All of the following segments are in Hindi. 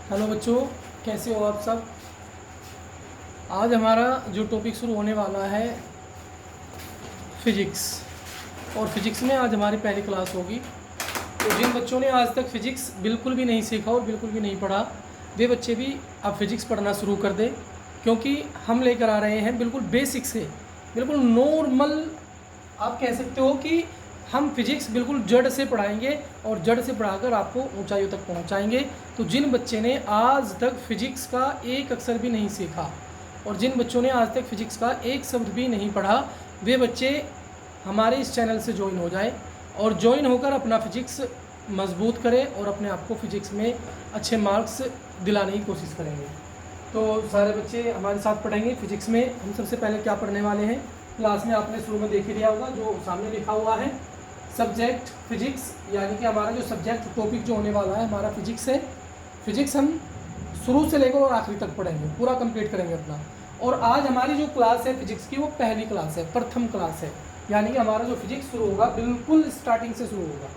हेलो बच्चों, कैसे हो आप सब। आज हमारा जो टॉपिक शुरू होने वाला है फिजिक्स, और फिजिक्स में आज हमारी पहली क्लास होगी। तो जिन बच्चों ने आज तक फिजिक्स बिल्कुल भी नहीं सीखा और बिल्कुल भी नहीं पढ़ा, वे बच्चे भी अब फिजिक्स पढ़ना शुरू कर दें, क्योंकि हम लेकर आ रहे हैं बिल्कुल बेसिक से, बिल्कुल नॉर्मल। आप कह सकते हो कि हम फिजिक्स बिल्कुल जड़ से पढ़ाएंगे और जड़ से पढ़ाकर आपको ऊंचाइयों तक पहुंचाएंगे। तो जिन बच्चे ने आज तक फिजिक्स का एक अक्षर भी नहीं सीखा और जिन बच्चों ने आज तक फिजिक्स का एक शब्द भी नहीं पढ़ा, वे बच्चे हमारे इस चैनल से ज्वाइन हो जाएं और ज्वाइन होकर अपना फिजिक्स मजबूत करें और अपने आप को फिजिक्स में अच्छे मार्क्स दिलाने की कोशिश करेंगे। तो सारे बच्चे हमारे साथ पढ़ेंगे फिजिक्स में। हम सबसे पहले क्या पढ़ने वाले हैं, क्लास में आपने शुरू में देख ही लिया होगा, जो सामने लिखा हुआ है सब्जेक्ट फिजिक्स, यानी कि हमारा जो सब्जेक्ट टॉपिक जो होने वाला है हमारा फिजिक्स है। फिजिक्स हम शुरू से लेकर और आखिरी तक पढ़ेंगे, पूरा कंप्लीट करेंगे अपना। और आज हमारी जो क्लास है फिजिक्स की, वो पहली क्लास है, प्रथम क्लास है, यानी कि हमारा जो फिजिक्स शुरू होगा बिल्कुल स्टार्टिंग से शुरू होगा।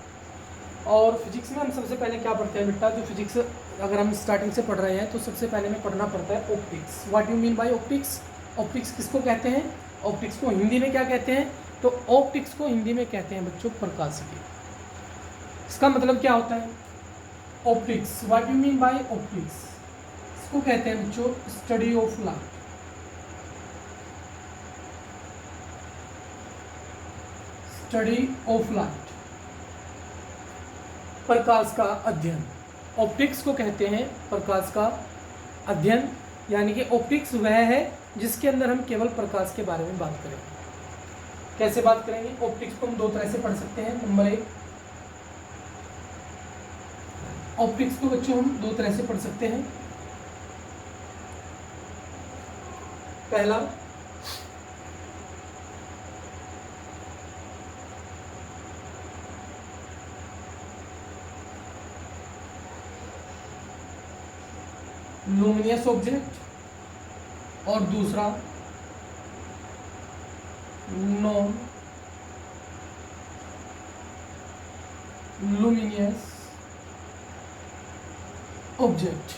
और फिजिक्स में हम सबसे पहले क्या पढ़ते हैं बेटा, जो फिजिक्स अगर हम स्टार्टिंग से पढ़ रहे हैं तो सबसे पहले हमें पढ़ना पड़ता है optics. What you mean by optics. Optics किसको कहते हैं, ऑप्टिक्स को हिंदी में क्या कहते हैं, तो ऑप्टिक्स को हिंदी में कहते हैं बच्चों प्रकाशिकी। इसका मतलब क्या होता है optics, what you mean by optics. इसको कहते हैं बच्चों study of light. Study of light, प्रकाश का अध्ययन। ऑप्टिक्स को कहते हैं प्रकाश का अध्ययन, यानी कि ऑप्टिक्स वह है जिसके अंदर हम केवल प्रकाश के बारे में बात करेंगे। कैसे बात करेंगे, ऑप्टिक्स को हम दो तरह से पढ़ सकते हैं। नंबर एक, ऑप्टिक्स को बच्चों हम दो तरह से पढ़ सकते हैं। पहला, लुमिनियस ऑब्जेक्ट और दूसरा नॉन लुमिनियस ऑब्जेक्ट।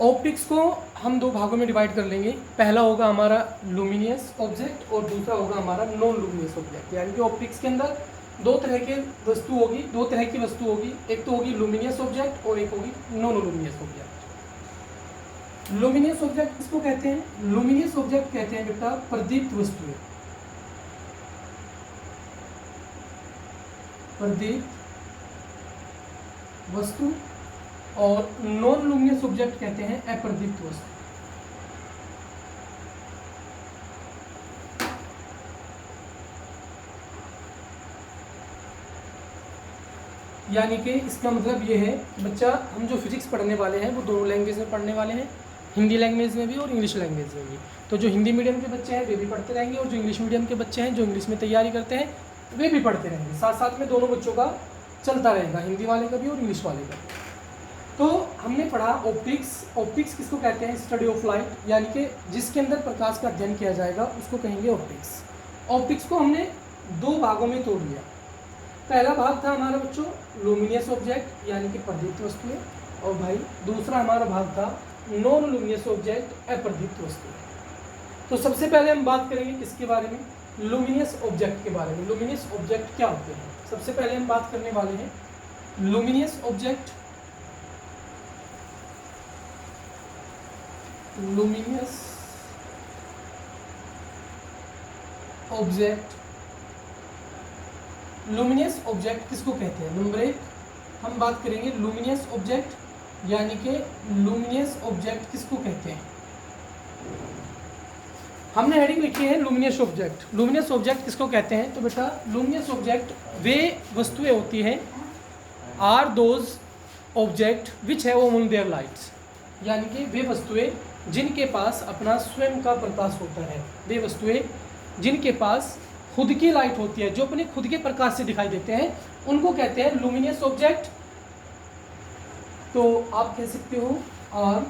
ऑप्टिक्स को हम दो भागों में डिवाइड कर लेंगे। पहला होगा हमारा लुमिनियस ऑब्जेक्ट और दूसरा होगा हमारा नॉन लुमिनियस ऑब्जेक्ट। यानी कि ऑप्टिक्स के अंदर दो तरह की वस्तु होगी, एक तो होगी लुमिनियस ऑब्जेक्ट और एक होगी non luminous object. Luminous object किसको कहते हैं, लुमिनियस ऑब्जेक्ट कहते हैं बेटा प्रदीप्त वस्तुएं, प्रदीप्त वस्तु। और नॉन लुमिनियस ऑब्जेक्ट कहते हैं अप्रदीप्त वस्तु। यानी कि इसका मतलब ये है बच्चा, हम जो फिजिक्स पढ़ने वाले हैं वो दोनों लैंग्वेज में पढ़ने वाले हैं, हिंदी लैंग्वेज में भी और इंग्लिश लैंग्वेज में भी। तो जो हिंदी मीडियम के बच्चे हैं वे भी पढ़ते रहेंगे और जो इंग्लिश मीडियम के बच्चे हैं जो इंग्लिश में तैयारी करते हैं वे भी पढ़ते रहेंगे। साथ साथ में दोनों बच्चों का चलता रहेगा, हिंदी वाले का भी और इंग्लिश वाले का। तो हमने पढ़ा ऑप्टिक्स। ऑप्टिक्स किसको कहते हैं, स्टडी ऑफ लाइट, यानी कि जिसके अंदर प्रकाश का अध्ययन किया जाएगा उसको कहेंगे ऑप्टिक्स। ऑप्टिक्स को हमने दो भागों में तोड़ लिया। पहला भाग था हमारा बच्चों लुमिनियस ऑब्जेक्ट, यानी कि प्रदीप्त वस्तुएं, और भाई दूसरा हमारा भाग था नॉन लुमिनियस ऑब्जेक्ट, अप्रदीप्त वस्तुएं। तो सबसे पहले हम बात करेंगे किसके बारे में, लुमिनियस ऑब्जेक्ट के बारे में। लुमिनियस ऑब्जेक्ट क्या होते हैं, सबसे पहले हम बात करने वाले हैं luminous object. Luminous object, luminous object किसको कहते हैं। नंबर एक, हम बात करेंगे लुमिनियस ऑब्जेक्ट, यानी कि लुमिनियस ऑब्जेक्ट किसको कहते हैं। हमने हेडिंग लिखी है लुमिनियस ऑब्जेक्ट। लुमिनियस ऑब्जेक्ट किसको कहते हैं, तो बेटा लुमिनियस ऑब्जेक्ट वे वस्तुएं होती हैं, are those object which have own their lights, यानी कि वे वस्तुएं जिनके पास अपना स्वयं का प्रकाश होता है, वे वस्तुएं जिनके पास खुद की लाइट होती है, जो अपने खुद के प्रकाश से दिखाई देते हैं, उनको कहते हैं लुमिनियस ऑब्जेक्ट। तो आप कह सकते हो are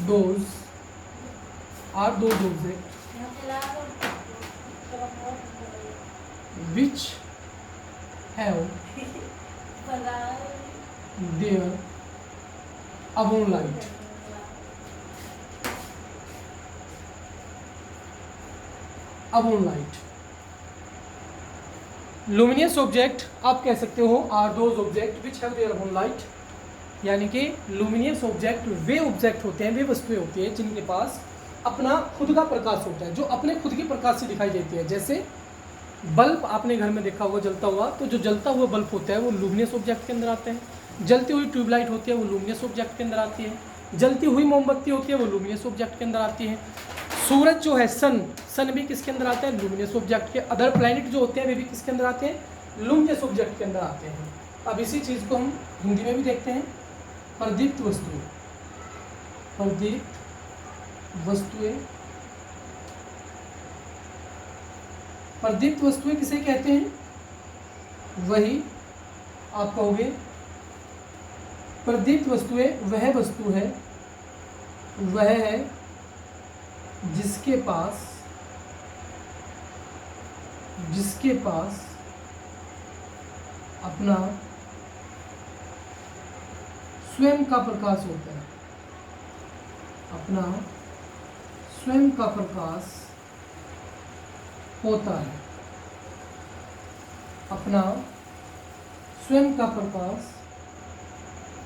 those objects which have their own light. own light. Luminous object आप कह सकते हो are those object which have their own light, यानी कि लुमिनियस ऑब्जेक्ट वे ऑब्जेक्ट होते हैं, वे वस्तुएं होती हैं जिनके पास अपना खुद का प्रकाश होता है, जो अपने खुद के प्रकाश से दिखाई देती है। जैसे बल्ब आपने घर में देखा होगा जलता हुआ, तो जो जलता हुआ बल्ब होता है वो लुमिनियस ऑब्जेक्ट के अंदर आते हैं। जलती हुई ट्यूबलाइट होती है वो लुमिनियस ऑब्जेक्ट के अंदर आती है। जलती हुई मोमबत्ती होती है वो लुमिनियस ऑब्जेक्ट के अंदर आती है। सूरज जो है सन भी किसके अंदर आता है, लुमिनियस ऑब्जेक्ट के। अदर प्लैनेट जो होते हैं वे भी किसके अंदर आते हैं, लुमिनियस ऑब्जेक्ट के अंदर आते हैं। अब इसी चीज़ को हम हिंदी में भी देखते हैं, प्रदीप्त वस्तुएं। प्रदीप्त वस्तुएं, प्रदीप्त वस्तुएं किसे कहते हैं, वही आप कहोगे प्रदीप्त वस्तुएं वह वस्तु है, वह है जिसके पास अपना स्वयं का प्रकाश होता है, अपना स्वयं का प्रकाश होता है, अपना स्वयं का प्रकाश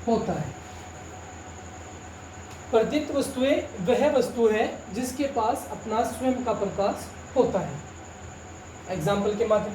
होता है। प्रदीप्त वस्तुएं वह वस्तु है जिसके पास अपना स्वयं का प्रकाश होता है। एग्जाम्पल के माध्यम